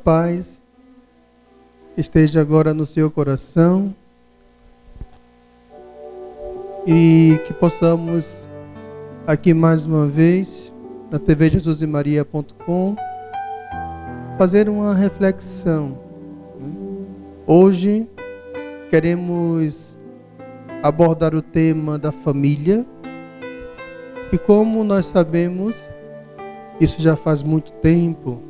paz esteja agora no seu coração e que possamos aqui mais uma vez na tvjesusimaria.com fazer uma reflexão. Hoje queremos abordar o tema da família e, como nós sabemos, isso já faz muito tempo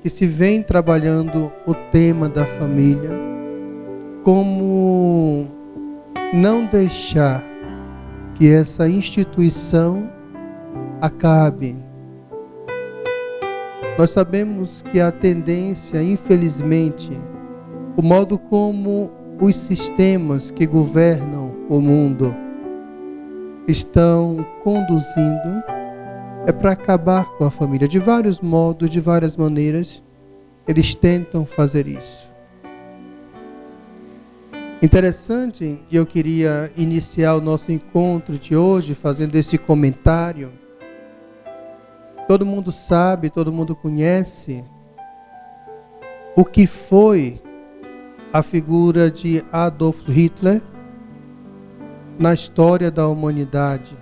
que se vem trabalhando o tema da família, como não deixar que essa instituição acabe. Nós sabemos que a tendência, infelizmente, o modo como os sistemas que governam o mundo estão conduzindo é para acabar com a família. De vários modos, de várias maneiras, eles tentam fazer isso. Interessante, e eu queria iniciar o nosso encontro de hoje fazendo esse comentário. Todo mundo sabe, todo mundo conhece o que foi a figura de Adolf Hitler na história da humanidade.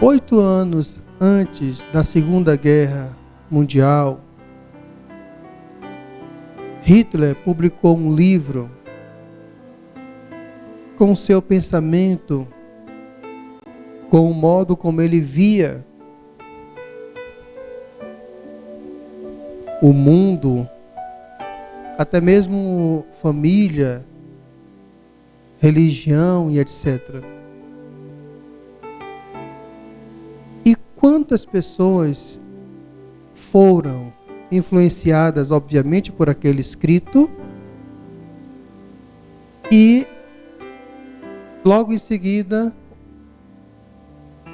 8 anos antes da Segunda Guerra Mundial, Hitler publicou um livro com seu pensamento, com o modo como ele via o mundo, até mesmo família, religião e etc. E quantas pessoas foram influenciadas, obviamente, por aquele escrito, e logo em seguida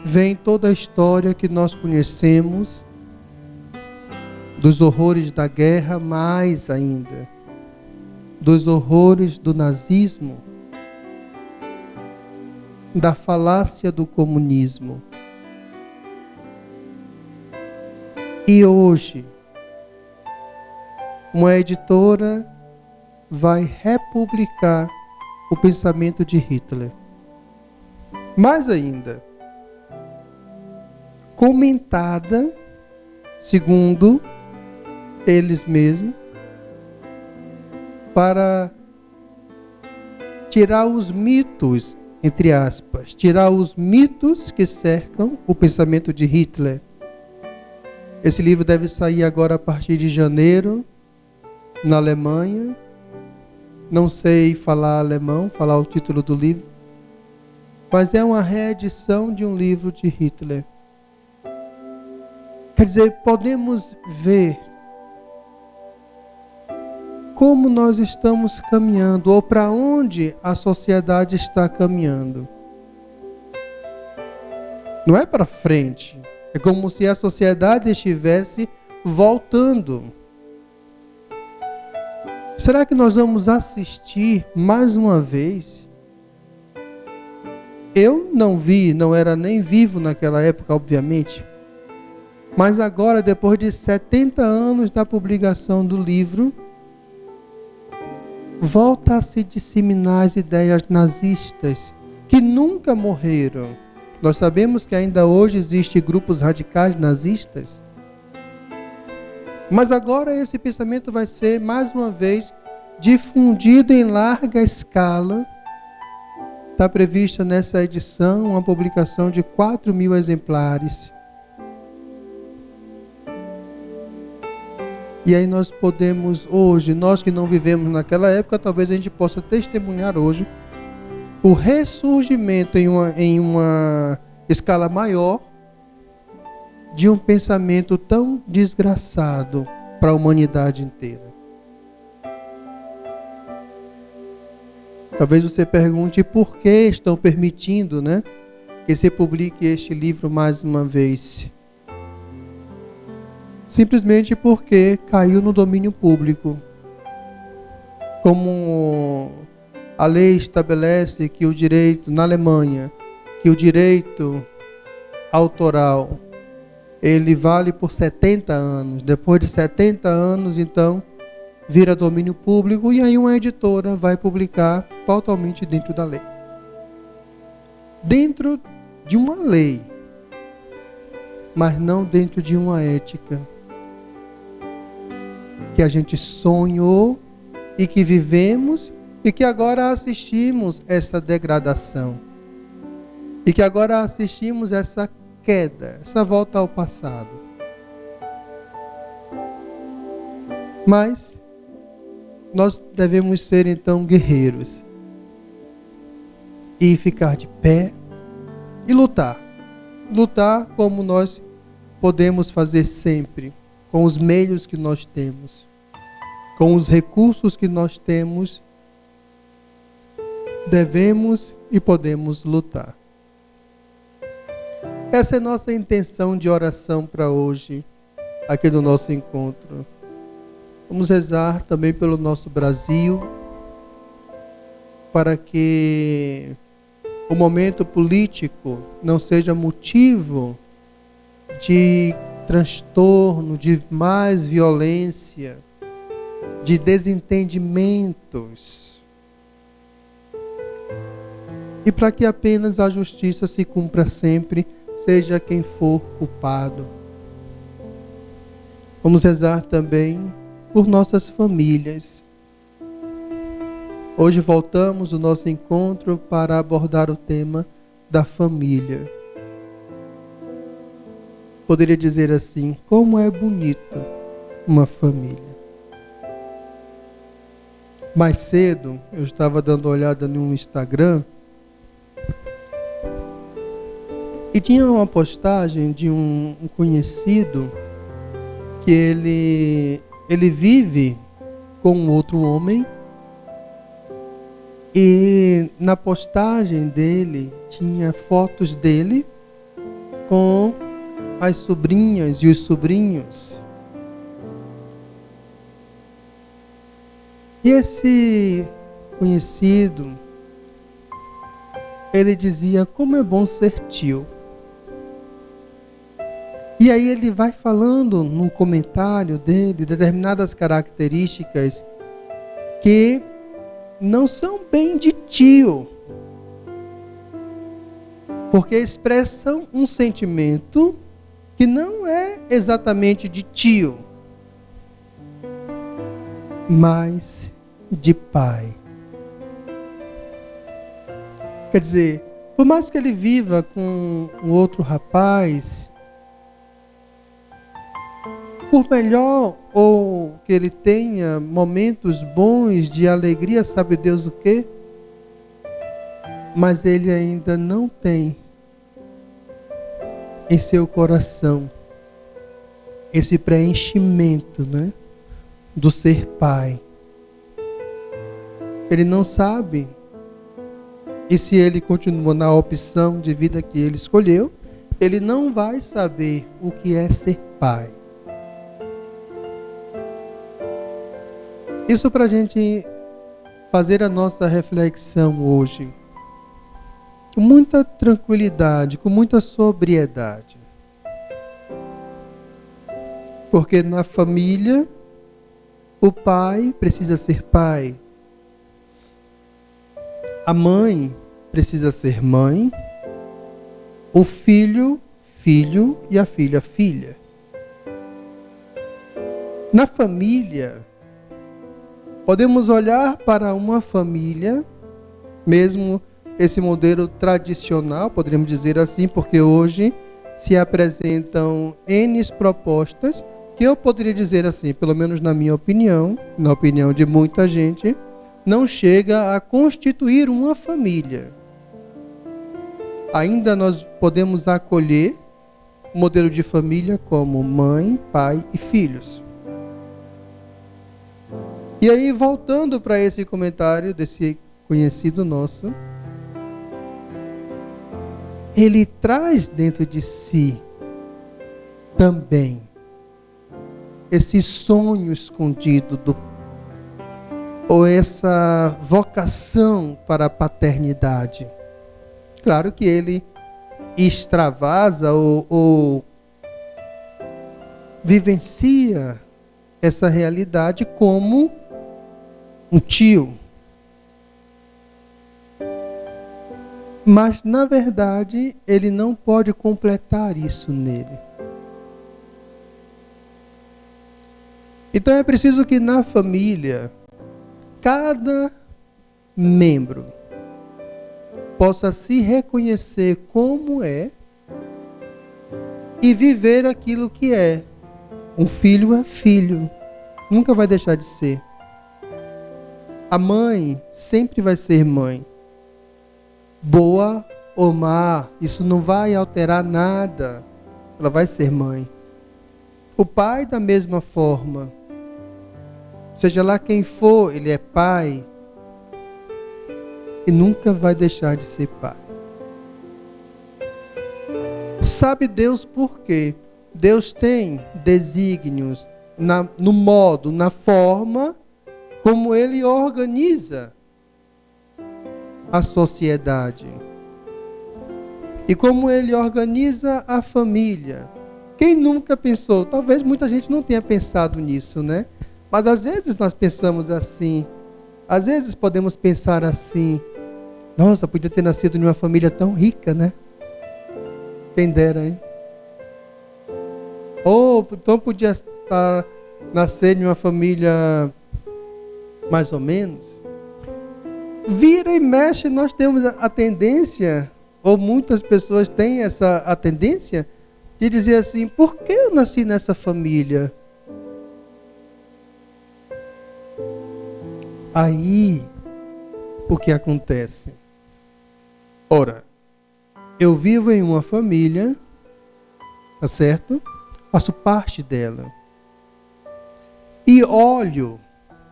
vem toda a história que nós conhecemos dos horrores da guerra, mais ainda dos horrores do nazismo, da falácia do comunismo. E hoje, uma editora vai republicar o pensamento de Hitler. Mais ainda, comentada, segundo eles mesmos, para tirar os mitos, entre aspas, tirar os mitos que cercam o pensamento de Hitler. Esse livro deve sair agora a partir de janeiro, na Alemanha. Não sei falar alemão, falar o título do livro, mas é uma reedição de um livro de Hitler. Quer dizer, podemos ver como nós estamos caminhando, ou para onde a sociedade está caminhando. Não é para frente. É como se a sociedade estivesse voltando. Será que nós vamos assistir mais uma vez? Eu não vi, não era nem vivo naquela época, obviamente. Mas agora, depois de 70 anos da publicação do livro, volta a se disseminar as ideias nazistas, que nunca morreram. Nós sabemos que ainda hoje existem grupos radicais nazistas. Mas agora esse pensamento vai ser, mais uma vez, difundido em larga escala. Está prevista nessa edição uma publicação de 4.000 exemplares. E aí nós podemos hoje, nós que não vivemos naquela época, talvez a gente possa testemunhar hoje o ressurgimento em uma escala maior de um pensamento tão desgraçado para a humanidade inteira. Talvez você pergunte por que estão permitindo, que se publique este livro mais uma vez. Simplesmente porque caiu no domínio público. Como a lei estabelece que o direito, na Alemanha, que o direito autoral ele vale por 70 anos. Depois de 70 anos, então, vira domínio público e aí uma editora vai publicar totalmente dentro da lei. Dentro de uma lei, mas não dentro de uma ética que a gente sonhou e que vivemos e que agora assistimos essa degradação. E que agora assistimos essa queda, essa volta ao passado. Mas nós devemos ser então guerreiros e ficar de pé e lutar. Lutar como nós podemos fazer sempre, com os meios que nós temos, com os recursos que nós temos, devemos e podemos lutar. Essa é nossa intenção de oração para hoje, aqui no nosso encontro. Vamos rezar também pelo nosso Brasil, para que o momento político não seja motivo de transtorno, de mais violência, de desentendimentos. E para que apenas a justiça se cumpra sempre, seja quem for culpado. Vamos rezar também por nossas famílias. Hoje voltamos o nosso encontro para abordar o tema da família. Poderia dizer assim, como é bonito uma família. Mais cedo, eu estava dando uma olhada no Instagram e tinha uma postagem de um conhecido que ele vive com outro homem e na postagem dele tinha fotos dele com as sobrinhas e os sobrinhos. E esse conhecido, ele dizia como é bom ser tio. E aí ele vai falando no comentário dele determinadas características que não são bem de tio, porque expressam um sentimento que não é exatamente de tio, mas de pai. Quer dizer, por mais que ele viva com um outro rapaz, por melhor ou que ele tenha momentos bons de alegria, sabe Deus o quê? Mas ele ainda não tem em seu coração esse preenchimento, né, do ser pai. Ele não sabe, e se ele continua na opção de vida que ele escolheu, ele não vai saber o que é ser pai. Isso para a gente fazer a nossa reflexão hoje, com muita tranquilidade, com muita sobriedade. Porque na família, o pai precisa ser pai, a mãe precisa ser mãe, o filho, filho e a filha, filha. Na família, podemos olhar para uma família, mesmo esse modelo tradicional, poderíamos dizer assim, porque hoje se apresentam N propostas, que eu poderia dizer assim, pelo menos na minha opinião, na opinião de muita gente, não chega a constituir uma família. Ainda nós podemos acolher o modelo de família como mãe, pai e filhos. E aí, voltando para esse comentário desse conhecido nosso, ele traz dentro de si também esse sonho escondido ou essa vocação para a paternidade. Claro que ele extravasa ou vivencia essa realidade como um tio. Mas, na verdade, ele não pode completar isso nele. Então é preciso que na família, cada membro possa se reconhecer como é e viver aquilo que é. Um filho é filho, nunca vai deixar de ser. A mãe sempre vai ser mãe. Boa ou má, isso não vai alterar nada. Ela vai ser mãe. O pai da mesma forma. Seja lá quem for, ele é pai. E nunca vai deixar de ser pai. Sabe Deus por quê? Deus tem desígnios no modo, na forma como Ele organiza a sociedade. E como Ele organiza a família. Quem nunca pensou? Talvez muita gente não tenha pensado nisso, né? Mas às vezes nós pensamos assim. Às vezes podemos pensar assim. Nossa, podia ter nascido em uma família tão rica, né? Quem dera, hein? Ou então podia nascer em uma família mais ou menos. Vira e mexe, nós temos a tendência, ou muitas pessoas têm a tendência de dizer assim, por que eu nasci nessa família? Aí, o que acontece? Ora, eu vivo em uma família, tá certo? Faço parte dela. E olho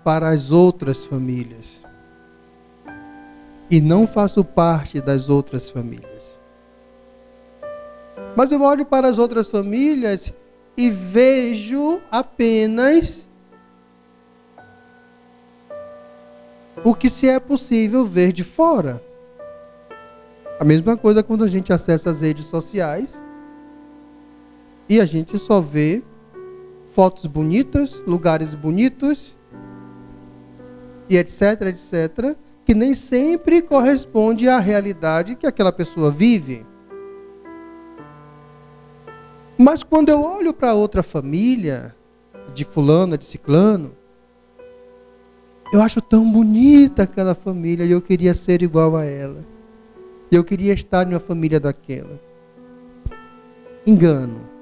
para as outras famílias. E não faço parte das outras famílias. Mas eu olho para as outras famílias e vejo apenas o que se é possível ver de fora. A mesma coisa quando a gente acessa as redes sociais e a gente só vê fotos bonitas, lugares bonitos e etc, etc, que nem sempre corresponde à realidade que aquela pessoa vive. Mas quando eu olho para outra família, de fulano, de ciclano, eu acho tão bonita aquela família e eu queria ser igual a ela. Eu queria estar em uma família daquela. Engano.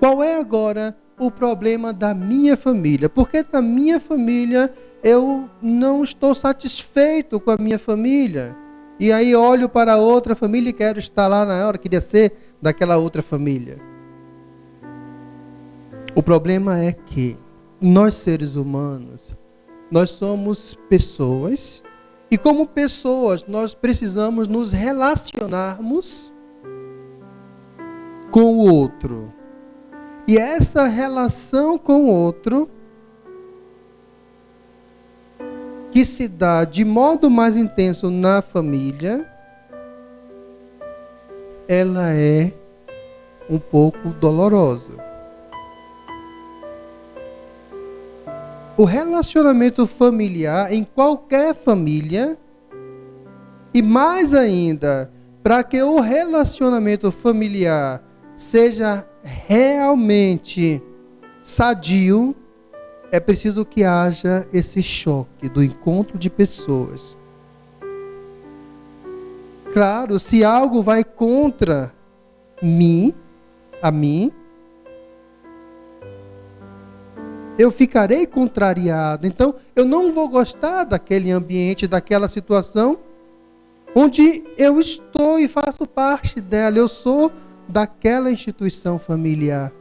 Qual é agora o problema da minha família? Porque da minha família eu não estou satisfeito com a minha família. E aí olho para outra família e quero estar lá na hora, queria ser daquela outra família. O problema é que nós seres humanos, nós somos pessoas e como pessoas nós precisamos nos relacionarmos com o outro. E essa relação com o outro, que se dá de modo mais intenso na família, ela é um pouco dolorosa. O relacionamento familiar, em qualquer família, e mais ainda, para que o relacionamento familiar seja realmente sadio, é preciso que haja esse choque do encontro de pessoas. Claro, se algo vai contra a mim, eu ficarei contrariado. Então, eu não vou gostar daquele ambiente, daquela situação onde eu estou e faço parte dela. Eu sou daquela instituição familiar.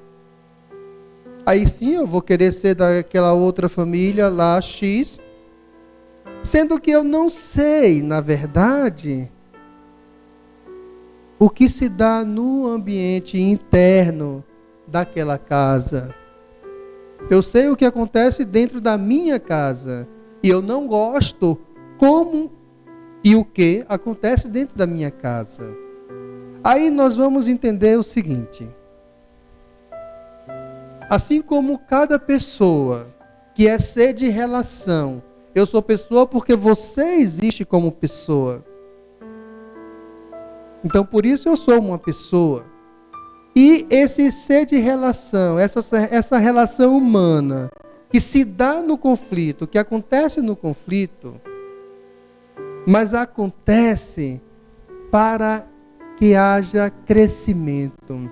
Aí sim eu vou querer ser daquela outra família lá, X, sendo que eu não sei, na verdade, o que se dá no ambiente interno daquela casa. Eu sei o que acontece dentro da minha casa. E eu não gosto como e o que acontece dentro da minha casa. Aí nós vamos entender o seguinte: assim como cada pessoa que é ser de relação, eu sou pessoa porque você existe como pessoa. Então por isso eu sou uma pessoa. E esse ser de relação, essa relação humana, que se dá no conflito, que acontece no conflito, mas acontece para que haja crescimento.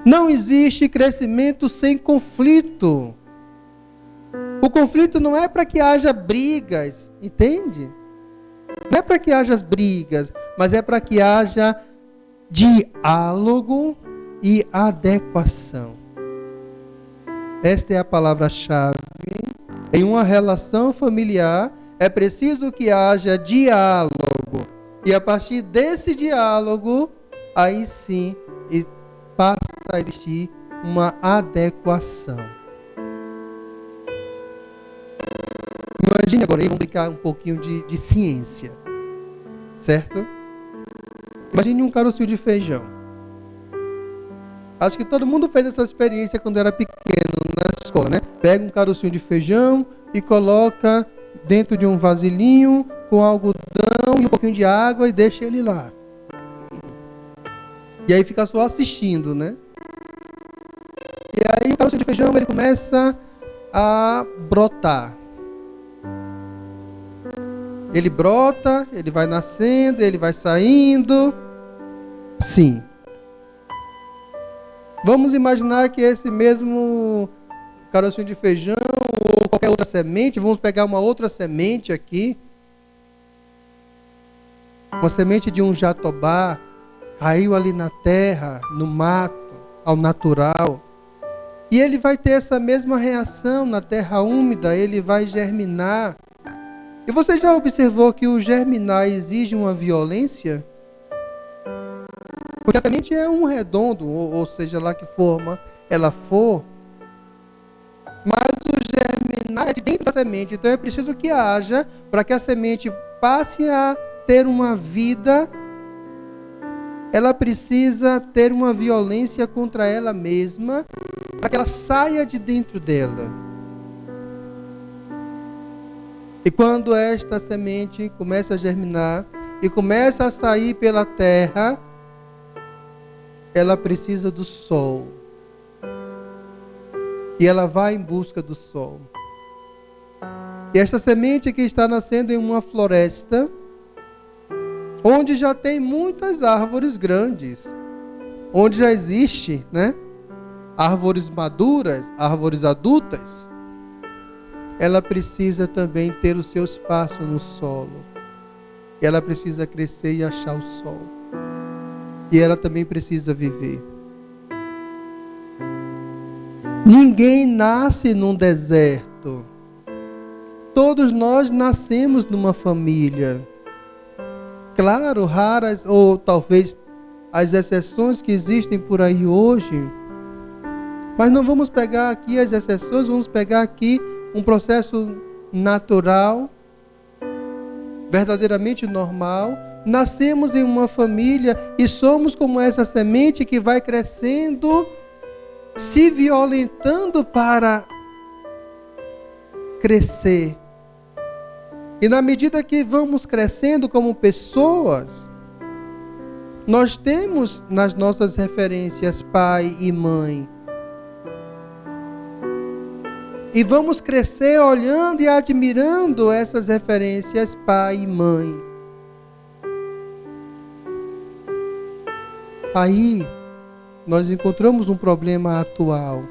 Não existe crescimento sem conflito. O conflito não é para que haja brigas, entende? Não é para que haja brigas, mas é para que haja diálogo e adequação. Esta é a palavra-chave. Em uma relação familiar, é preciso que haja diálogo. E a partir desse diálogo, aí sim, passa a existir uma adequação. Imagine agora, vamos brincar um pouquinho de ciência, certo? Imagine um carocinho de feijão. Acho que todo mundo fez essa experiência quando era pequeno na escola, né? Pega um carocinho de feijão e coloca dentro de um vasilhinho com algodão e um pouquinho de água e deixa ele lá. E aí fica só assistindo, né? E aí o carocinho de feijão ele começa a brotar. Ele brota, ele vai nascendo, ele vai saindo. Sim. Vamos imaginar que esse mesmo carocinho de feijão ou qualquer outra semente, vamos pegar uma outra semente aqui. Uma semente de um jatobá, caiu ali na terra, no mato, ao natural. E ele vai ter essa mesma reação na terra úmida, ele vai germinar. E você já observou que o germinar exige uma violência? Porque a semente é um redondo, ou seja lá que forma ela for. Mas o germinar é de dentro da semente. Então é preciso que haja, para que a semente passe a ter uma vida, ela precisa ter uma violência contra ela mesma, para que ela saia de dentro dela. E quando esta semente começa a germinar e começa a sair pela terra, ela precisa do sol. E ela vai em busca do sol. E esta semente que está nascendo em uma floresta, onde já tem muitas árvores grandes, onde já existe, né? Árvores maduras, árvores adultas, ela precisa também ter o seu espaço no solo. Ela precisa crescer e achar o sol. E ela também precisa viver. Ninguém nasce num deserto. Todos nós nascemos numa família. Claro, raras ou talvez as exceções que existem por aí hoje. Mas não vamos pegar aqui as exceções, vamos pegar aqui um processo natural, verdadeiramente normal. Nascemos em uma família e somos como essa semente que vai crescendo, se violentando para crescer. E na medida que vamos crescendo como pessoas, nós temos nas nossas referências pai e mãe. E vamos crescer olhando e admirando essas referências pai e mãe. Aí nós encontramos um problema atual.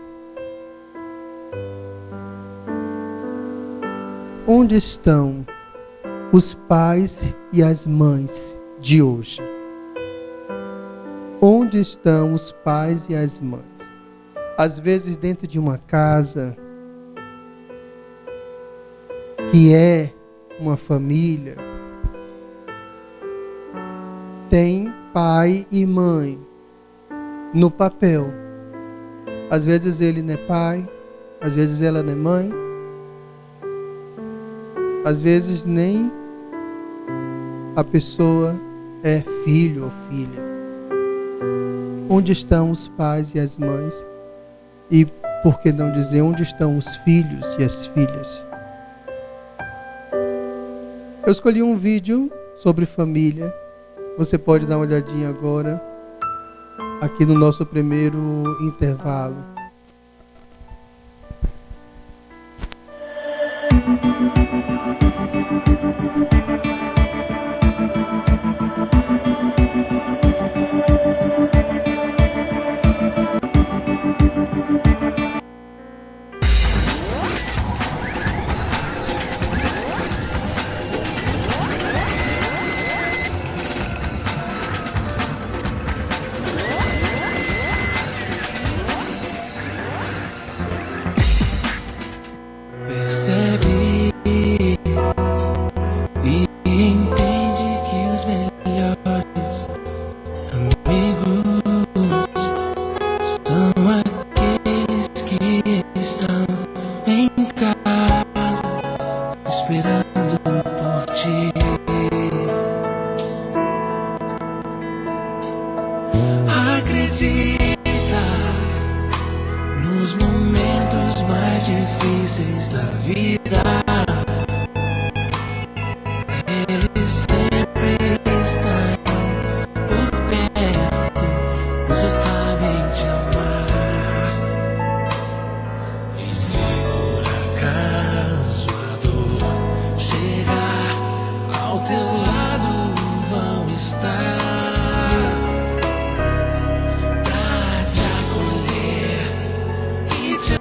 Onde estão os pais e as mães de hoje? Onde estão os pais e as mães? Às vezes dentro de uma casa que é uma família, tem pai e mãe no papel. Às vezes ele não é pai, às vezes ela não é mãe, às vezes nem a pessoa é filho ou filha. onde estão os pais e as mães? E por que não dizer onde estão os filhos e as filhas? Eu escolhi um vídeo sobre família. Você pode dar uma olhadinha agora, aqui no nosso primeiro intervalo. Percebe e entende que os melhores amigos são aqueles que estão em casa esperando por ti. Acredita nos momentos mais difíceis da vida. Eles sempre estarão por perto, pois só sabem te amar. E se por acaso a dor chegar ao teu lado, vão estar pra te acolher e te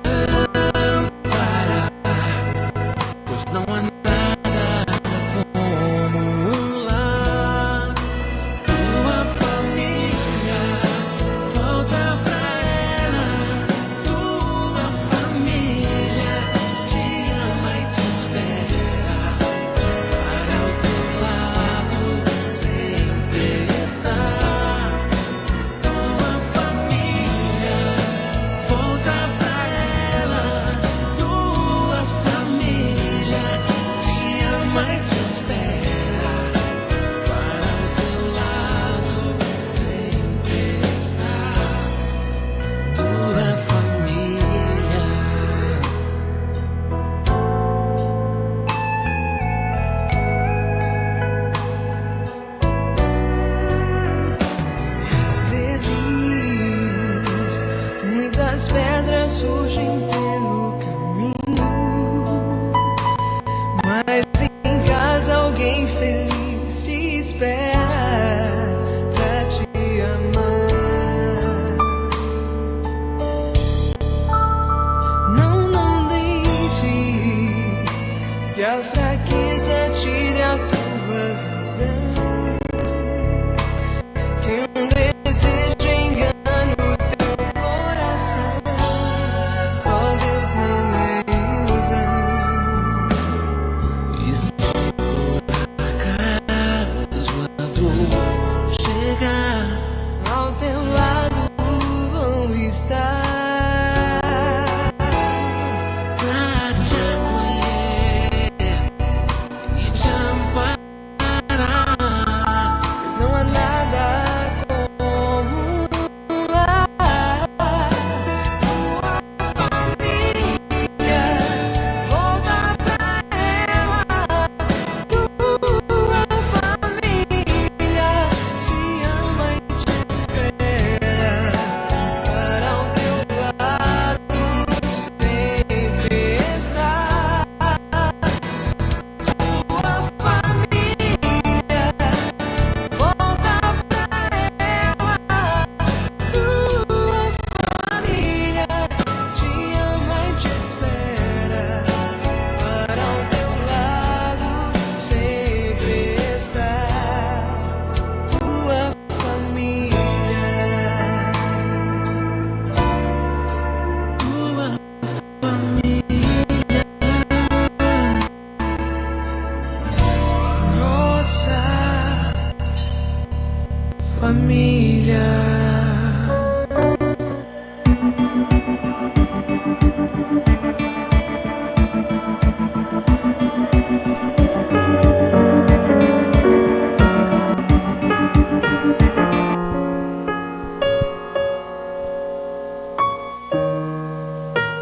amparar, pois não há nada como um lar. Tua família, volta pra ela. Tua família te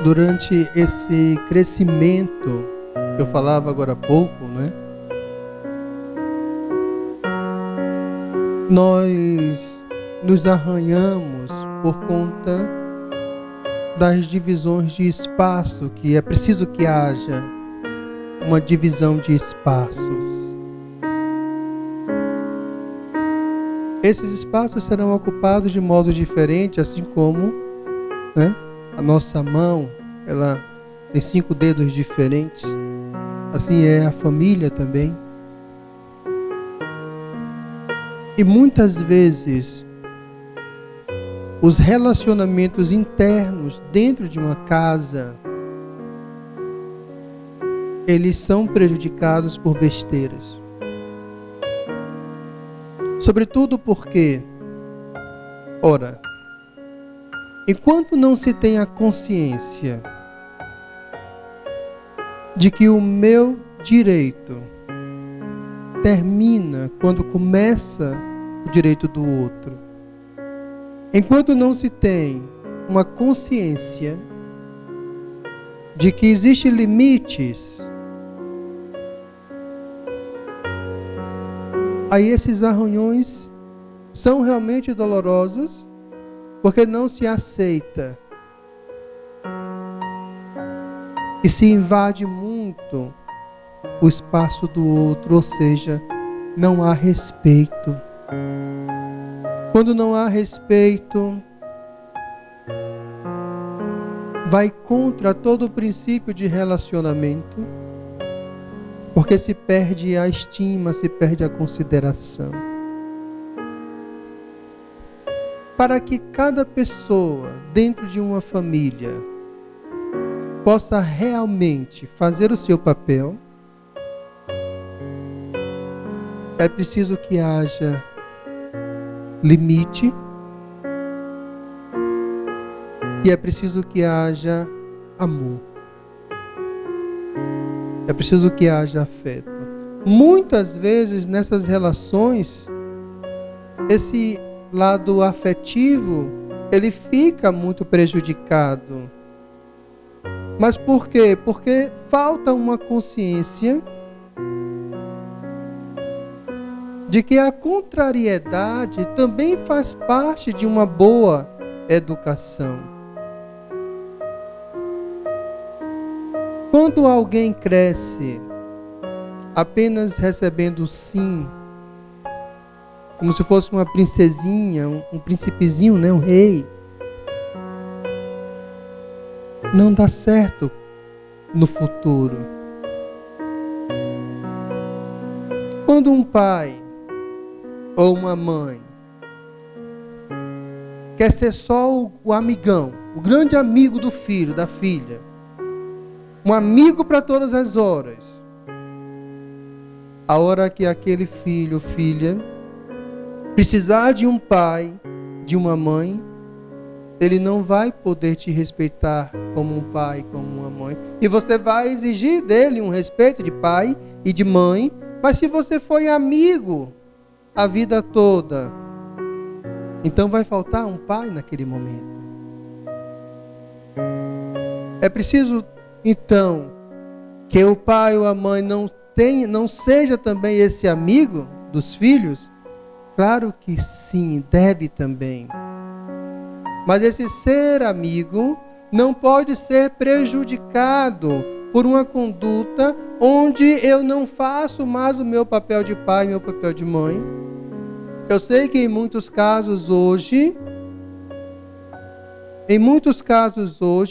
durante esse crescimento que eu falava agora há pouco, né? Nós nos arranhamos por conta das divisões de espaço, que é preciso que haja uma divisão de espaços. Esses espaços serão ocupados de modo diferente, assim como, né, a nossa mão, ela tem 5 dedos diferentes. Assim é a família também. E muitas vezes os relacionamentos internos dentro de uma casa, eles são prejudicados por besteiras. Sobretudo porque, ora, enquanto não se tem a consciência de que o meu direito termina quando começa o direito do outro, enquanto não se tem uma consciência de que existem limites, aí esses arranhões são realmente dolorosos, porque não se aceita e se invade muito o espaço do outro, ou seja, não há respeito. Quando não há respeito, vai contra todo o princípio de relacionamento, porque se perde a estima, se perde a consideração. Para que cada pessoa dentro de uma família possa realmente fazer o seu papel, é preciso que haja limite e é preciso que haja amor. É preciso que haja afeto. Muitas vezes nessas relações, esse lado afetivo, ele fica muito prejudicado. Mas por quê? Porque falta uma consciência de que a contrariedade também faz parte de uma boa educação. Quando alguém cresce apenas recebendo sim, como se fosse uma princesinha, um príncipezinho, né? Um rei, não dá certo no futuro. Quando um pai ou uma mãe quer ser só o amigão, o grande amigo do filho, da filha, um amigo para todas as horas, a hora que aquele filho ou filha precisar de um pai, de uma mãe, ele não vai poder te respeitar como um pai, como uma mãe. E você vai exigir dele um respeito de pai e de mãe, mas se você foi amigo a vida toda, então vai faltar um pai naquele momento. É preciso, então, que o pai ou a mãe não seja também esse amigo dos filhos. Claro que sim, deve também. Mas esse ser amigo não pode ser prejudicado por uma conduta onde eu não faço mais o meu papel de pai, meu papel de mãe. Eu sei que em muitos casos hoje,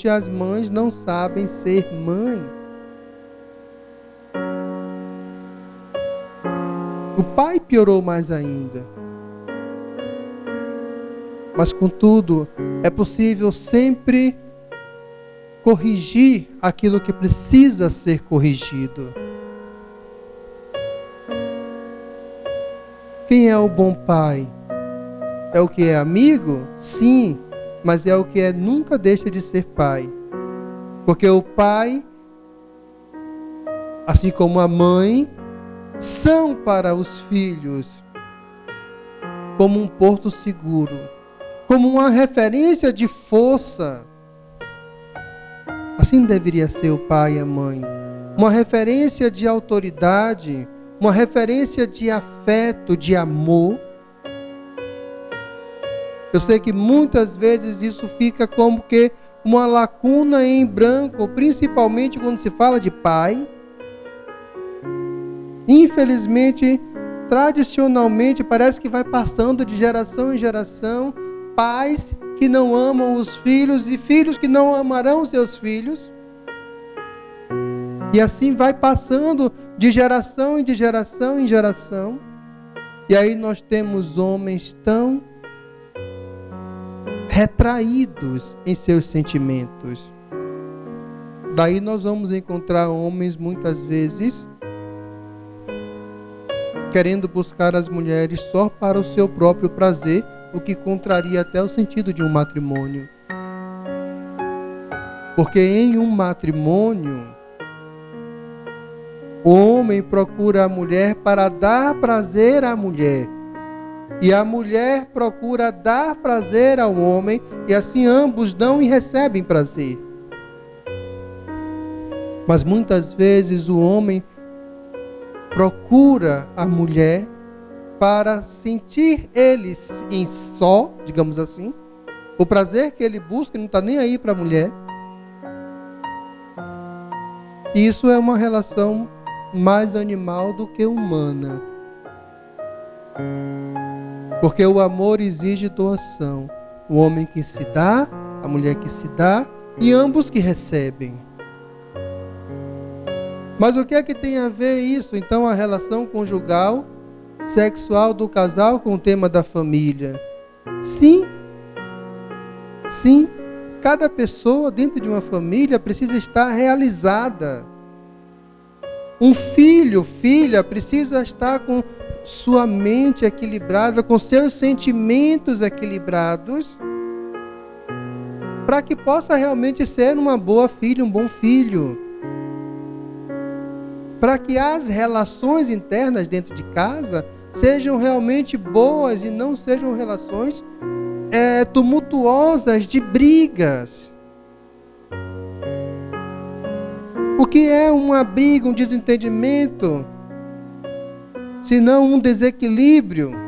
as mães não sabem ser mãe. O pai piorou mais ainda. Mas, contudo, é possível sempre corrigir aquilo que precisa ser corrigido. Quem é o bom pai? É o que é amigo? Sim, mas é o que nunca deixa de ser pai. Porque o pai, assim como a mãe, são para os filhos como um porto seguro, como uma referência de força. Assim deveria ser o pai e a mãe. Uma referência de autoridade, uma referência de afeto, de amor. Eu sei que muitas vezes isso fica como que uma lacuna em branco, principalmente quando se fala de pai. Infelizmente, tradicionalmente, parece que vai passando de geração em geração, pais que não amam os filhos e filhos que não amarão seus filhos. E assim vai passando de geração em geração em geração. E aí nós temos homens tão retraídos em seus sentimentos. Daí nós vamos encontrar homens muitas vezes querendo buscar as mulheres só para o seu próprio prazer, o que contraria até o sentido de um matrimônio. Porque em um matrimônio, o homem procura a mulher para dar prazer à mulher. E a mulher procura dar prazer ao homem, e assim ambos dão e recebem prazer. Mas muitas vezes o homem procura a mulher para sentir ele em só, digamos assim, o prazer que ele busca, não está nem aí para a mulher. E isso é uma relação mais animal do que humana. Porque o amor exige doação. O homem que se dá, a mulher que se dá, e ambos que recebem. Mas o que é que tem a ver isso, então, a relação conjugal, sexual do casal com o tema da família? Sim, cada pessoa dentro de uma família precisa estar realizada. Um filho, filha, precisa estar com sua mente equilibrada, com seus sentimentos equilibrados, para que possa realmente ser uma boa filha, um bom filho. Para que as relações internas dentro de casa sejam realmente boas e não sejam relações tumultuosas de brigas. O que é uma briga, um desentendimento, senão um desequilíbrio?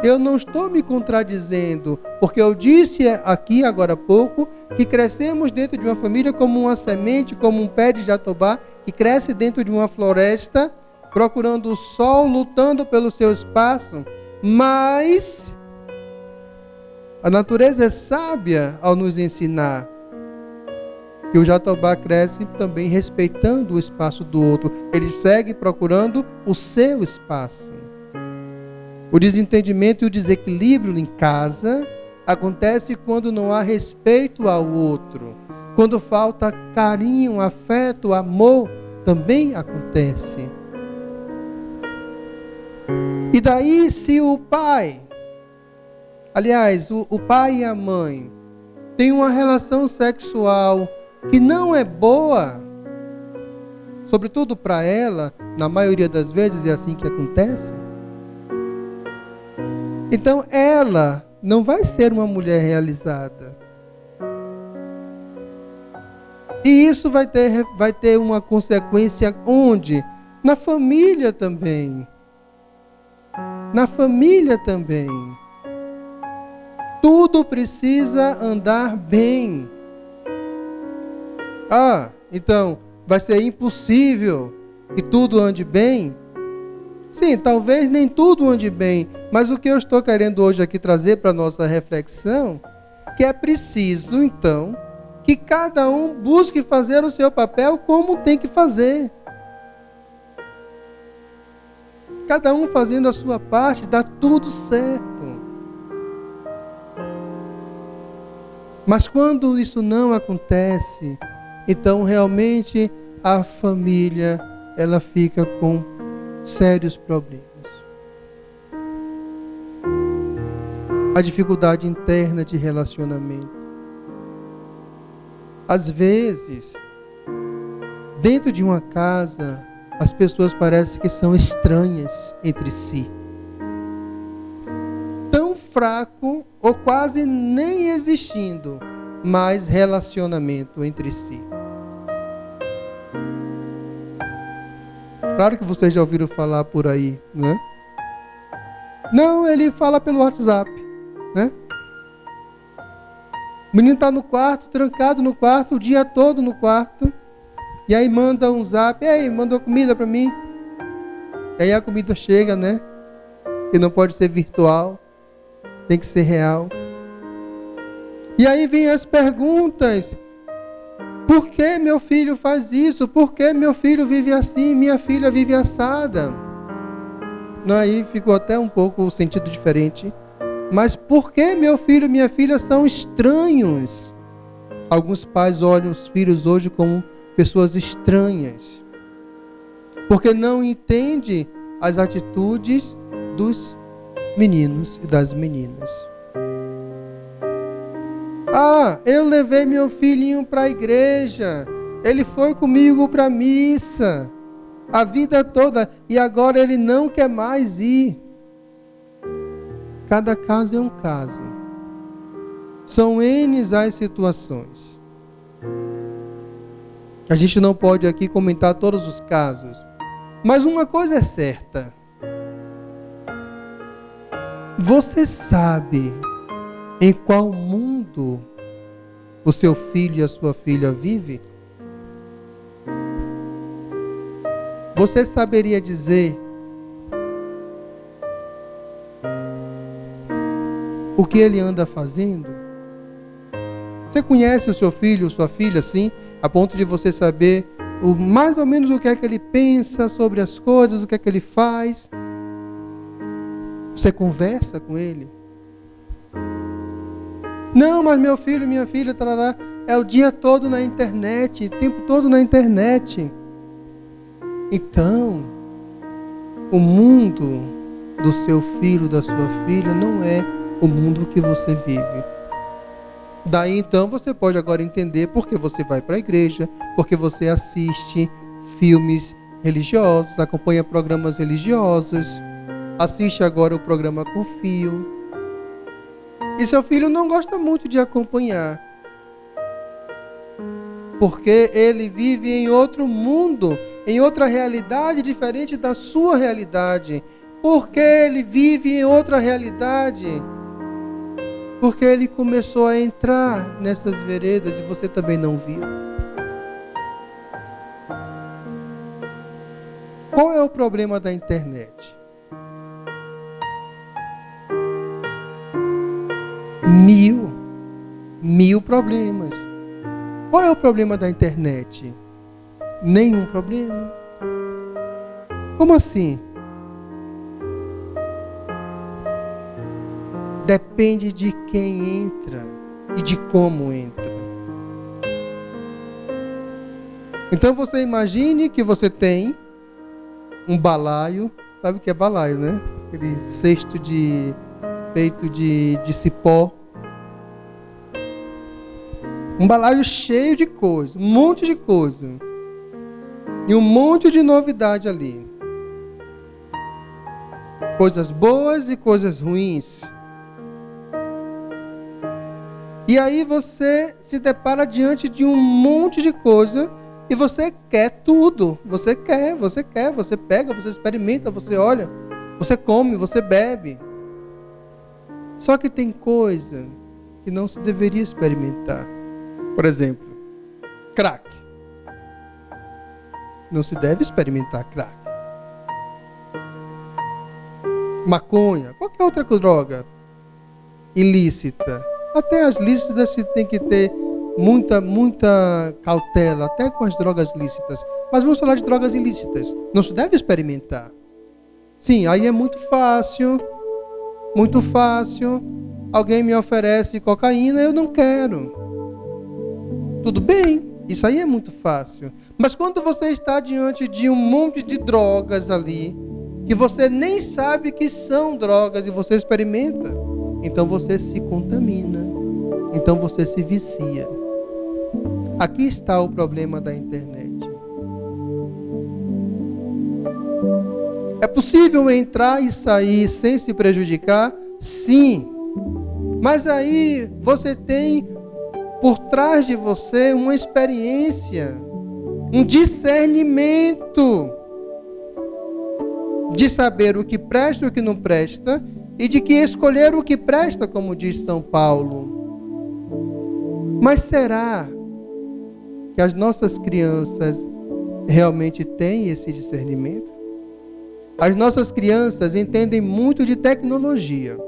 Eu não estou me contradizendo, porque eu disse aqui agora há pouco que crescemos dentro de uma família como uma semente, como um pé de jatobá que cresce dentro de uma floresta, procurando o sol, lutando pelo seu espaço. Mas a natureza é sábia ao nos ensinar que o jatobá cresce também respeitando o espaço do outro. Ele segue procurando o seu espaço. O desentendimento e o desequilíbrio em casa acontece quando não há respeito ao outro. Quando falta carinho, afeto, amor, também acontece. E daí, se o pai, aliás, o pai e a mãe, têm uma relação sexual que não é boa, sobretudo para ela, na maioria das vezes é assim que acontece, então ela não vai ser uma mulher realizada. E isso vai ter uma consequência onde? Na família também. Na família também. Tudo precisa andar bem. Então vai ser impossível que tudo ande bem? Sim, talvez nem tudo ande bem, mas o que eu estou querendo hoje aqui trazer para a nossa reflexão, que é preciso, então, que cada um busque fazer o seu papel como tem que fazer. Cada um fazendo a sua parte, dá tudo certo. Mas quando isso não acontece, então realmente a família, ela fica com sérios problemas. A dificuldade interna de relacionamento. Às vezes, dentro de uma casa, as pessoas parecem que são estranhas entre si. Tão fraco ou quase nem existindo mais relacionamento entre si. Claro que vocês já ouviram falar por aí, né? Não, ele fala pelo WhatsApp, né? O menino está no quarto, trancado no quarto, o dia todo no quarto. E aí manda um zap, ei, mandou comida para mim. E aí a comida chega, né? Que não pode ser virtual, tem que ser real. E aí vem as perguntas. Por que meu filho faz isso? Por que meu filho vive assim? Minha filha vive assada? Aí ficou até um pouco o sentido diferente. Mas por que meu filho e minha filha são estranhos? Alguns pais olham os filhos hoje como pessoas estranhas, porque não entendem as atitudes dos meninos e das meninas. Eu levei meu filhinho para a igreja, ele foi comigo para a missa, a vida toda, e agora ele não quer mais ir. Cada caso é um caso. São N as situações. A gente não pode aqui comentar todos os casos. Mas uma coisa é certa. Você sabe em qual mundo o seu filho e a sua filha vivem? Você saberia dizer o que ele anda fazendo? Você conhece o seu filho, sua filha, assim, a ponto de você saber mais ou menos o que é que ele pensa sobre as coisas, o que é que ele faz? Você conversa com ele? Não, mas meu filho, minha filha, tarará, é o dia todo na internet, o tempo todo na internet. Então, o mundo do seu filho, da sua filha, não é o mundo que você vive. Daí então você pode agora entender por que você vai para a igreja, porque você assiste filmes religiosos, acompanha programas religiosos, assiste agora o programa Confio. E seu filho não gosta muito de acompanhar, porque ele vive em outro mundo, em outra realidade diferente da sua realidade. Porque ele vive em outra realidade? Porque ele começou a entrar nessas veredas e você também não viu. Qual é o problema da internet? Mil problemas. Qual é o problema da internet? Nenhum problema. Como assim? Depende de quem entra e de como entra. Então você imagine que você tem um balaio. Sabe o que é balaio, né? Aquele cesto feito de cipó. Um balaio cheio de coisa, um monte de coisa. E um monte de novidade ali. Coisas boas e coisas ruins. E aí você se depara diante de um monte de coisa e você quer tudo. Você quer, você pega, você experimenta, você olha, você come, você bebe. Só que tem coisa que não se deveria experimentar. Por exemplo, crack. Não se deve experimentar crack. Maconha, qualquer outra droga ilícita. Até as lícitas se tem que ter muita cautela, até com as drogas lícitas. Mas vamos falar de drogas ilícitas. Não se deve experimentar. Sim, aí é muito fácil. Muito fácil. Alguém me oferece cocaína, eu não quero. Tudo bem, isso aí é muito fácil. Mas quando você está diante de um monte de drogas ali, que você nem sabe que são drogas e você experimenta, então você se contamina, então você se vicia. Aqui está o problema da internet. É possível entrar e sair sem se prejudicar? Sim, Mas aí você tem por trás de você uma experiência, um discernimento de saber o que presta e o que não presta, e de que escolher o que presta, como diz São Paulo. Mas será que as nossas crianças realmente têm esse discernimento? As nossas crianças entendem muito de tecnologia,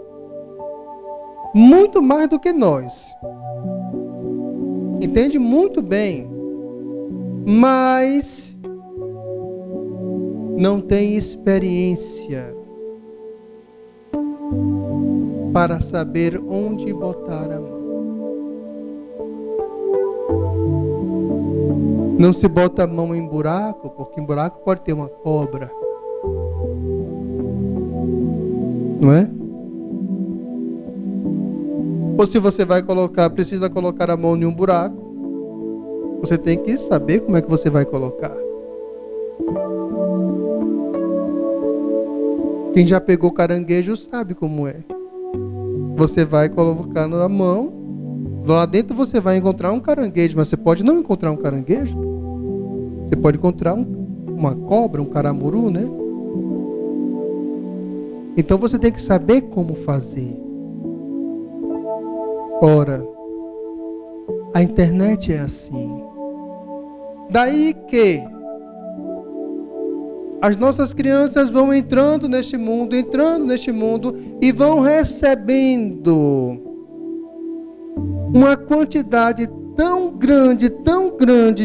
muito mais do que nós. Entende muito bem, mas não tem experiência para saber onde botar a mão. Não se bota a mão em buraco, porque em buraco pode ter uma cobra. Não é? Ou se você vai precisa colocar a mão em um buraco, você tem que saber como é que você vai colocar. Quem já pegou caranguejo sabe como é. Você vai colocando a mão, lá dentro você vai encontrar um caranguejo, mas você pode não encontrar um caranguejo. Você pode encontrar uma cobra, um caramuru, né? Então você tem que saber como fazer. Ora, a internet é assim. Daí que as nossas crianças vão entrando neste mundo e vão recebendo uma quantidade tão grande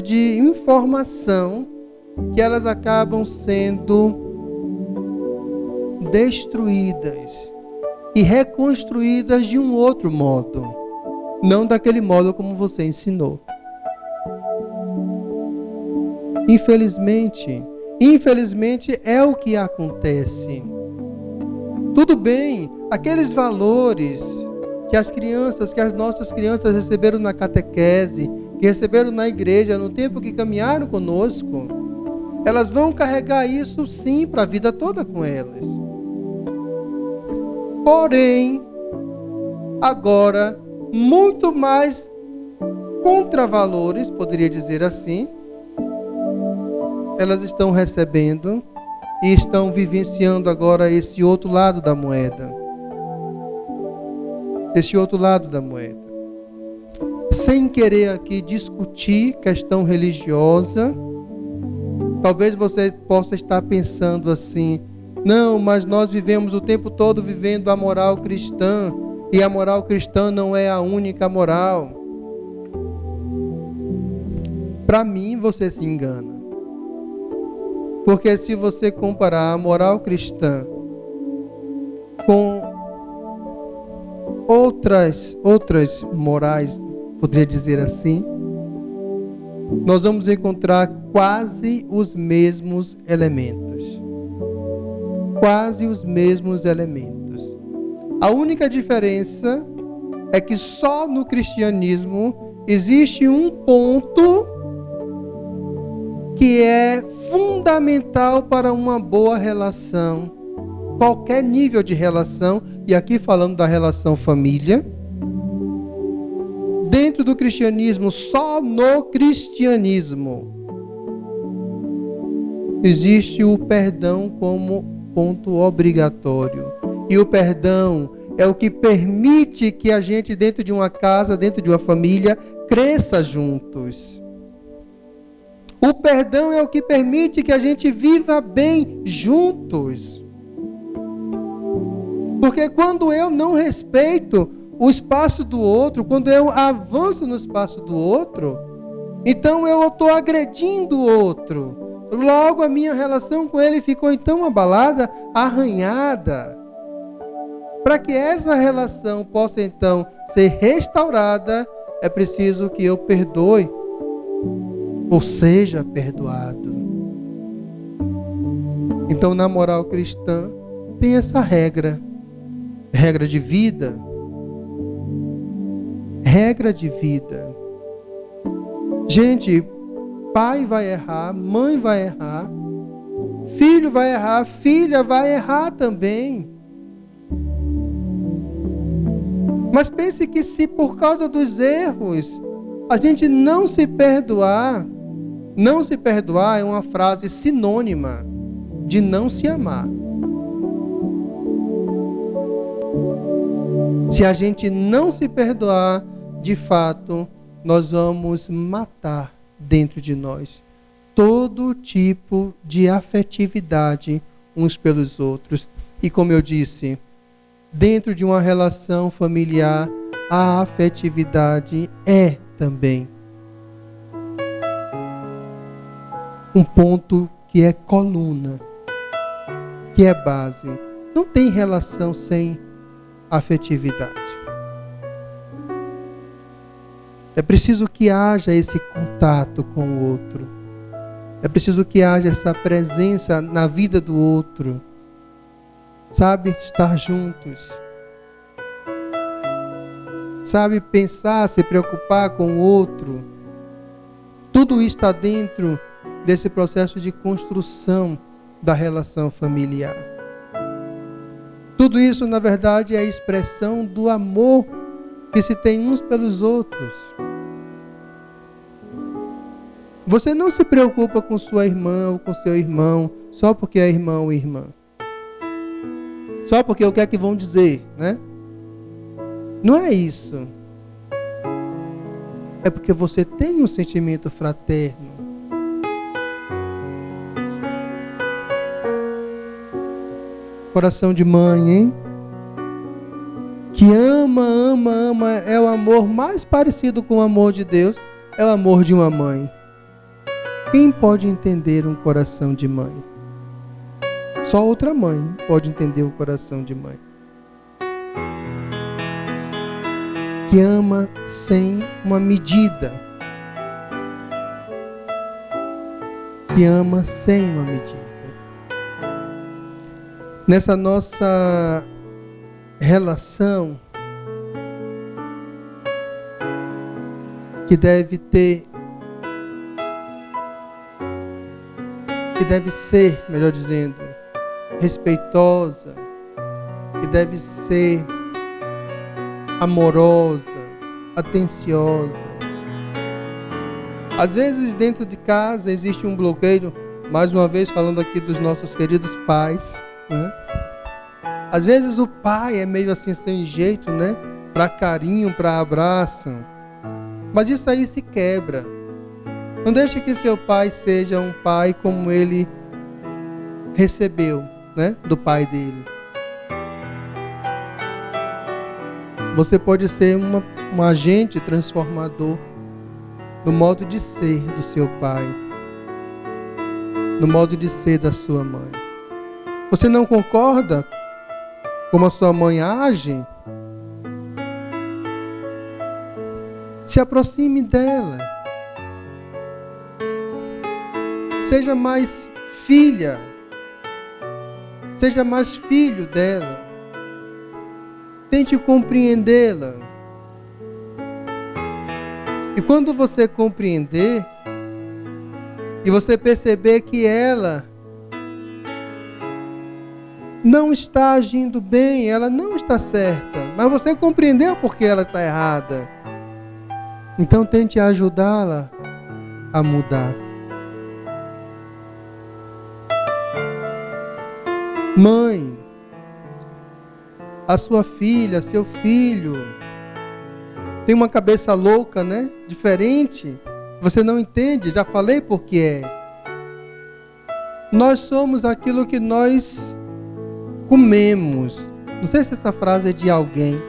de informação, que elas acabam sendo destruídas e reconstruídas de um outro modo, não daquele modo como você ensinou. Infelizmente é o que acontece. Tudo bem, aqueles valores que as nossas crianças receberam na catequese, que receberam na igreja no tempo que caminharam conosco, elas vão carregar isso sim para a vida toda com elas. Porém, agora, muito mais contravalores, poderia dizer assim, elas estão recebendo e estão vivenciando agora esse outro lado da moeda. Sem querer aqui discutir questão religiosa, talvez você possa estar pensando assim: não, mas nós vivemos o tempo todo vivendo a moral cristã, e a moral cristã não é a única moral. Para mim, você se engana. Porque se você comparar a moral cristã com outras morais, poderia dizer assim, nós vamos encontrar quase os mesmos elementos. A única diferença é que só no cristianismo existe um ponto que é fundamental para uma boa relação, qualquer nível de relação, e aqui falando da relação família. Dentro do cristianismo, só no cristianismo, existe o perdão como ponto obrigatório. E o perdão é o que permite que a gente, dentro de uma casa, dentro de uma família, cresça juntos. O perdão é o que permite que a gente viva bem juntos. Porque quando eu não respeito o espaço do outro, quando eu avanço no espaço do outro, então eu estou agredindo o outro. Logo a minha relação com ele ficou então abalada, arranhada. Para que essa relação possa então ser restaurada, é preciso que eu perdoe, ou seja perdoado. Então, na moral cristã, tem essa regra de vida. Regra de vida. Gente, pai vai errar, mãe vai errar, filho vai errar, filha vai errar também. Mas pense que se por causa dos erros a gente não se perdoar é uma frase sinônima de não se amar. Se a gente não se perdoar, de fato, nós vamos matar dentro de nós todo tipo de afetividade uns pelos outros. E como eu disse, dentro de uma relação familiar, a afetividade é também um ponto que é coluna, que é base. Não tem relação sem afetividade. É preciso que haja esse contato com o outro. É preciso que haja essa presença na vida do outro. Sabe? Estar juntos. Sabe? Pensar, se preocupar com o outro. Tudo isso está dentro desse processo de construção da relação familiar. Tudo isso, na verdade, é a expressão do amor que se tem uns pelos outros. Você não se preocupa com sua irmã ou com seu irmão só porque é irmão ou irmã. Só porque o que é que vão dizer, né? Não é isso. É porque você tem um sentimento fraterno. Coração de mãe, hein? Que ama, é o amor mais parecido com o amor de Deus, é o amor de uma mãe. Quem pode entender um coração de mãe? Só outra mãe pode entender o coração de mãe. Que ama sem uma medida. Que ama sem uma medida. Nessa nossa relação, que deve ser, melhor dizendo, respeitosa, que deve ser amorosa, atenciosa. Às vezes dentro de casa existe um bloqueio, mais uma vez falando aqui dos nossos queridos pais, né? Às vezes o pai é meio assim sem jeito, né? Para carinho, para abraço. Mas isso aí se quebra. Não deixe que seu pai seja um pai como ele recebeu, né? Do pai dele. Você pode ser um agente transformador no modo de ser do seu pai, no modo de ser da sua mãe. Você não concorda como a sua mãe age? Se aproxime dela. Seja mais filha. Seja mais filho dela. Tente compreendê-la. E quando você compreender, e você perceber que ela não está agindo bem, ela não está certa, mas você compreendeu porque ela está errada, então tente ajudá-la a mudar. Mãe, a sua filha, seu filho tem uma cabeça louca, né? Diferente. Você não entende, já falei por que é. Nós somos aquilo que nós comemos. Não sei se essa frase é de alguém.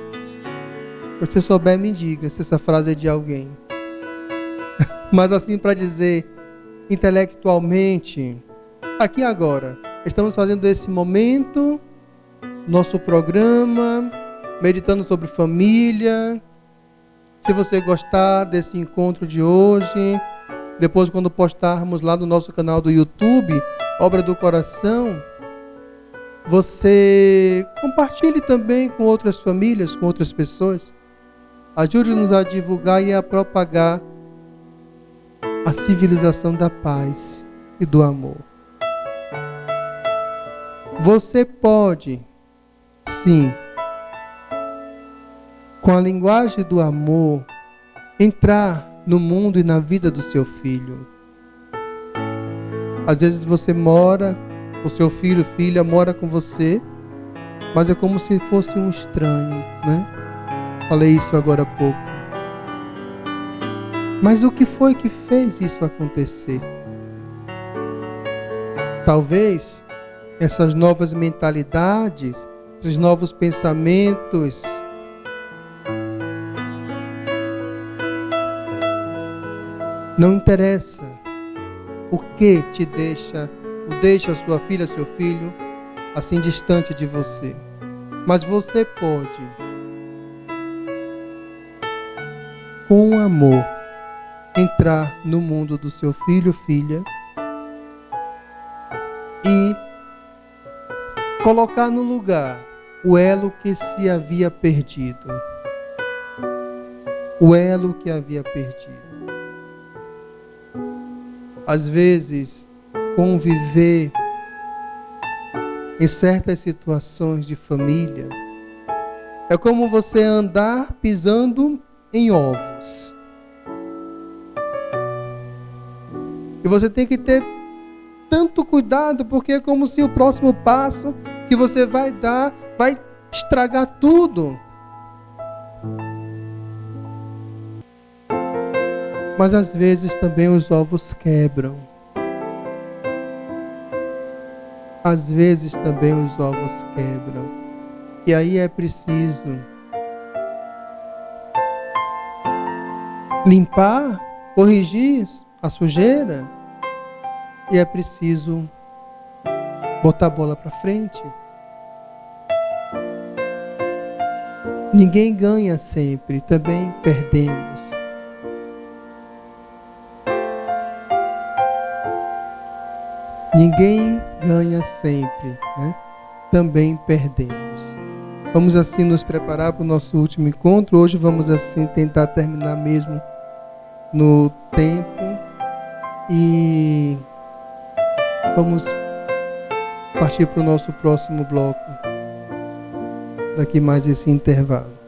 Se você souber, me diga se essa frase é de alguém. Mas assim, para dizer intelectualmente, aqui agora, estamos fazendo esse momento, nosso programa, meditando sobre família. Se você gostar desse encontro de hoje, depois quando postarmos lá no nosso canal do YouTube, Obra do Coração, você compartilhe também com outras famílias, com outras pessoas. Ajude-nos a divulgar e a propagar a civilização da paz e do amor. Você pode, sim, com a linguagem do amor, entrar no mundo e na vida do seu filho. Às vezes você mora, o seu filho, filha, mora com você, mas é como se fosse um estranho, né? Falei isso agora há pouco. Mas o que foi que fez isso acontecer? Talvez essas novas mentalidades, esses novos pensamentos, não interessa o que te deixa sua filha, seu filho, assim distante de você. Mas você pode, com amor, entrar no mundo do seu filho, filha, e colocar no lugar o elo que se havia perdido. O elo que havia perdido. Às vezes, conviver em certas situações de família é como você andar pisando em ovos. E você tem que ter tanto cuidado, porque é como se o próximo passo que você vai dar vai estragar tudo. Mas às vezes também os ovos quebram. Às vezes também os ovos quebram. E aí é preciso limpar, corrigir a sujeira. E é preciso botar a bola para frente. Ninguém ganha sempre, também perdemos. Ninguém ganha sempre, né? Também perdemos. Vamos assim nos preparar para o nosso último encontro. Hoje vamos assim tentar terminar mesmo no tempo. E vamos partir para o nosso próximo bloco. Daqui mais esse intervalo.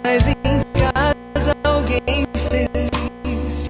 Mas em casa alguém feliz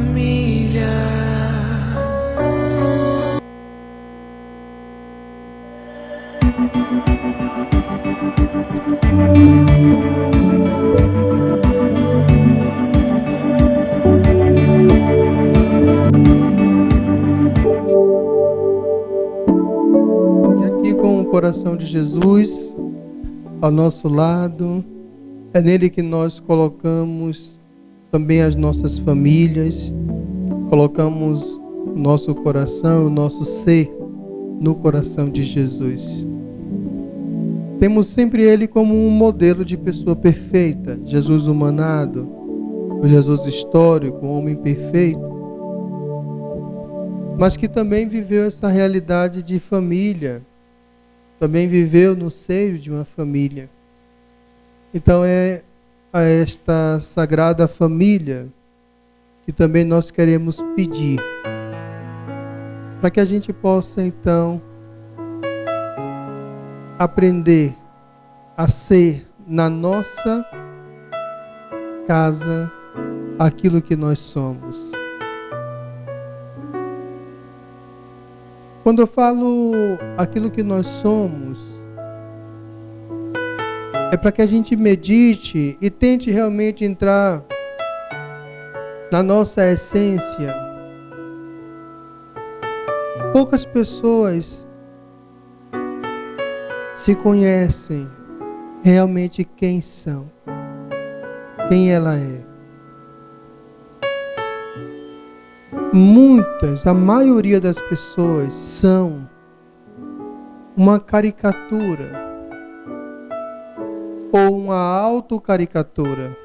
família. E aqui com o coração de Jesus ao nosso lado, é nele que nós colocamos também as nossas famílias, colocamos o nosso coração, o nosso ser no coração de Jesus. Temos sempre ele como um modelo de pessoa perfeita, Jesus humanado, o Jesus histórico, o homem perfeito, mas que também viveu essa realidade de família, também viveu no seio de uma família. Então é a esta sagrada família que também nós queremos pedir, para que a gente possa então aprender a ser na nossa casa aquilo que nós somos. Quando eu falo aquilo que nós somos, é para que a gente medite e tente realmente entrar na nossa essência. Poucas pessoas se conhecem realmente quem são, quem ela é. Muitas, a maioria das pessoas são uma caricatura ou uma autocaricatura,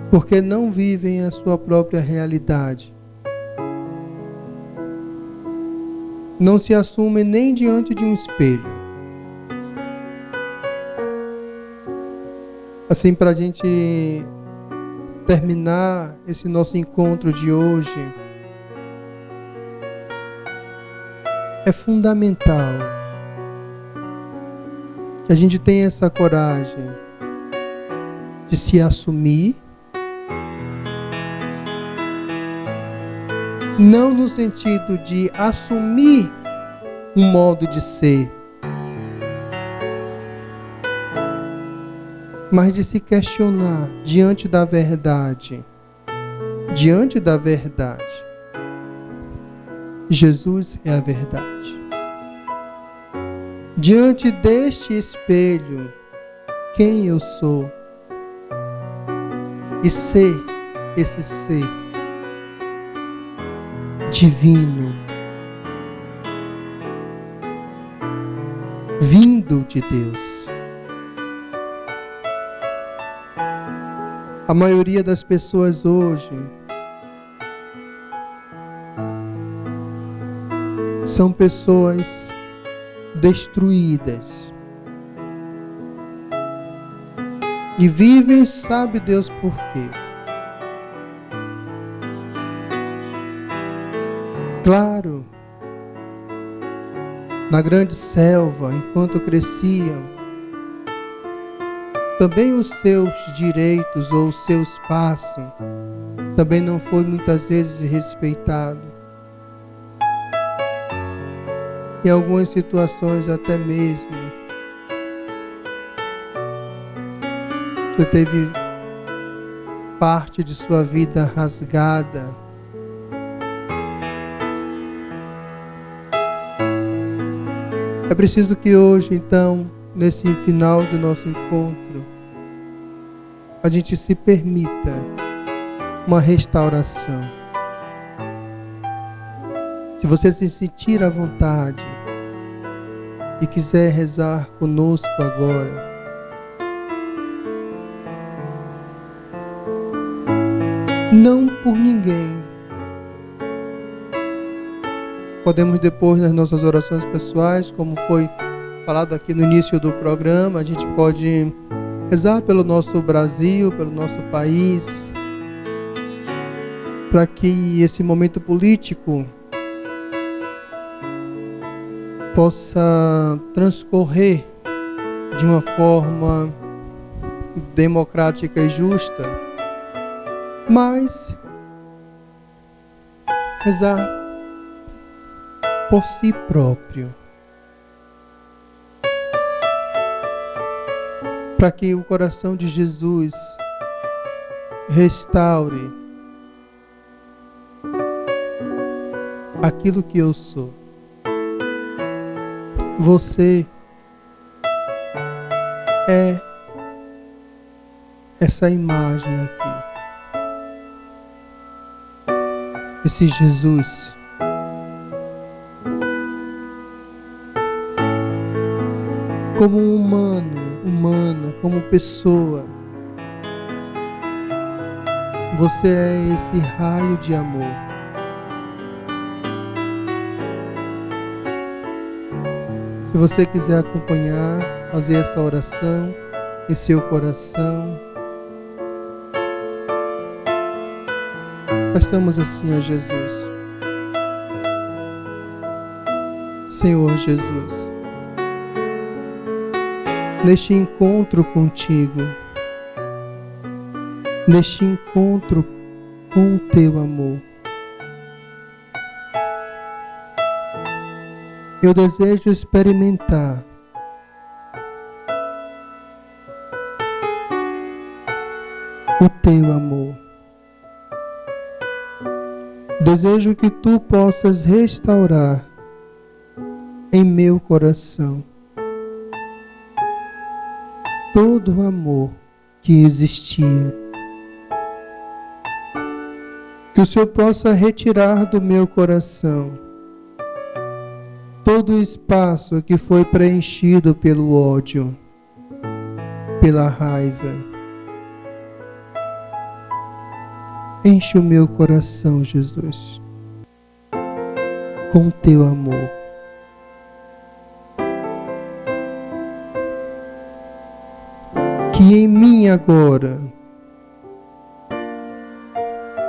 porque não vivem a sua própria realidade. Não se assumem nem diante de um espelho. Assim, para a gente terminar esse nosso encontro de hoje, é fundamental que a gente tenha essa coragem de se assumir, não no sentido de assumir um modo de ser, mas de se questionar diante da verdade. Diante da verdade. Jesus é a verdade. Diante deste espelho, quem eu sou? E ser esse ser divino, vindo de Deus. A maioria das pessoas hoje são pessoas destruídas e vivem, sabe Deus por quê. Claro, na grande selva, enquanto cresciam, também os seus direitos ou o seu espaço também não foi muitas vezes respeitado. Em algumas situações até mesmo você teve parte de sua vida rasgada. É preciso que hoje, então, nesse final do nosso encontro, a gente se permita uma restauração. Se você se sentir à vontade e quiser rezar conosco agora, não por ninguém. Podemos depois, nas nossas orações pessoais, como foi falado aqui no início do programa, a gente pode rezar pelo nosso Brasil, pelo nosso país, para que esse momento político possa transcorrer de uma forma democrática e justa, mas rezar por si próprio, para que o coração de Jesus restaure aquilo que eu sou. Você é essa imagem aqui. Esse Jesus como um humana, como pessoa. Você é esse raio de amor. Se você quiser acompanhar, fazer essa oração em seu coração, peçamos assim a Jesus. Senhor Jesus, neste encontro contigo, neste encontro com o teu amor, eu desejo experimentar o teu amor. Desejo que tu possas restaurar em meu coração todo o amor que existia. Que o Senhor possa retirar do meu coração todo o espaço que foi preenchido pelo ódio, pela raiva. Enche o meu coração, Jesus, com teu amor. Que em mim agora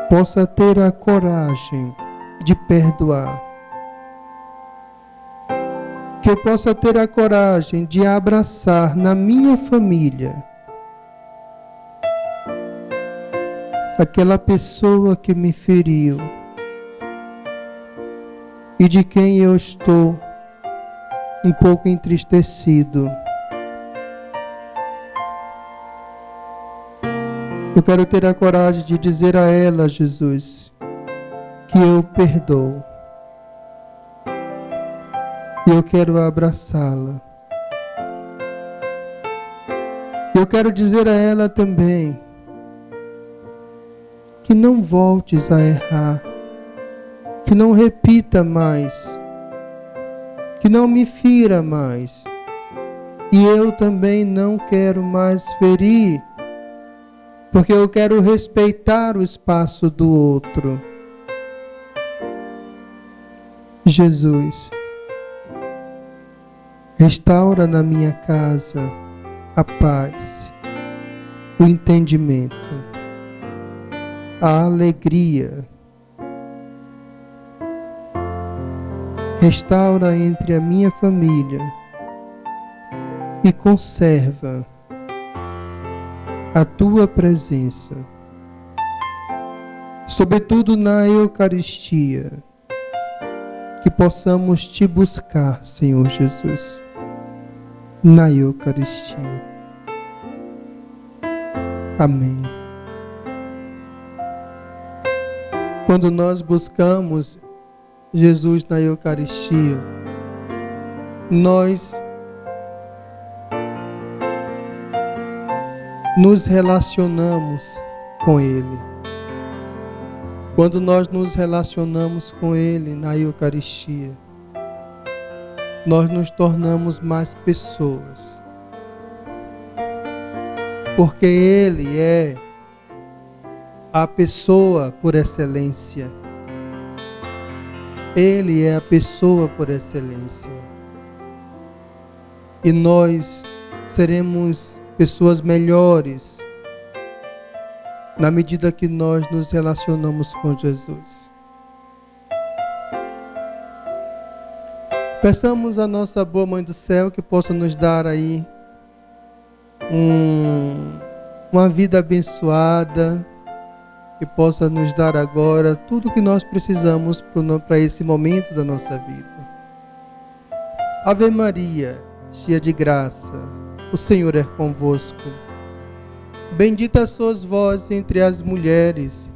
possa ter a coragem de perdoar. Que eu possa ter a coragem de abraçar na minha família aquela pessoa que me feriu e de quem eu estou um pouco entristecido. Eu quero ter a coragem de dizer a ela, Jesus, que eu perdoo. E eu quero abraçá-la. Eu quero dizer a ela também que não voltes a errar, que não repita mais, que não me fira mais. E eu também não quero mais ferir, porque eu quero respeitar o espaço do outro. Jesus, restaura na minha casa a paz, o entendimento, a alegria. Restaura entre a minha família e conserva a tua presença, sobretudo na Eucaristia, que possamos te buscar, Senhor Jesus, na Eucaristia. Amém. Quando nós buscamos Jesus na Eucaristia, nós nos relacionamos com Ele. Quando nós nos relacionamos com Ele na Eucaristia, nós nos tornamos mais pessoas. Porque Ele é a pessoa por excelência. Ele é a pessoa por excelência. E nós seremos pessoas melhores na medida que nós nos relacionamos com Jesus. Peçamos a nossa boa Mãe do Céu que possa nos dar aí uma vida abençoada, que possa nos dar agora tudo o que nós precisamos para esse momento da nossa vida. Ave Maria, cheia de graça, o Senhor é convosco. Bendita sois vós entre as mulheres,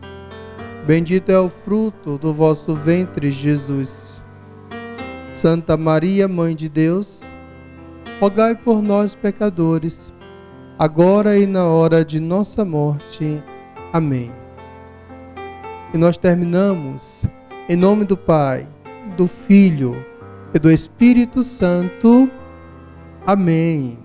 bendito é o fruto do vosso ventre, Jesus. Santa Maria, Mãe de Deus, rogai por nós, pecadores, agora e na hora de nossa morte. Amém. E nós terminamos em nome do Pai, do Filho e do Espírito Santo. Amém.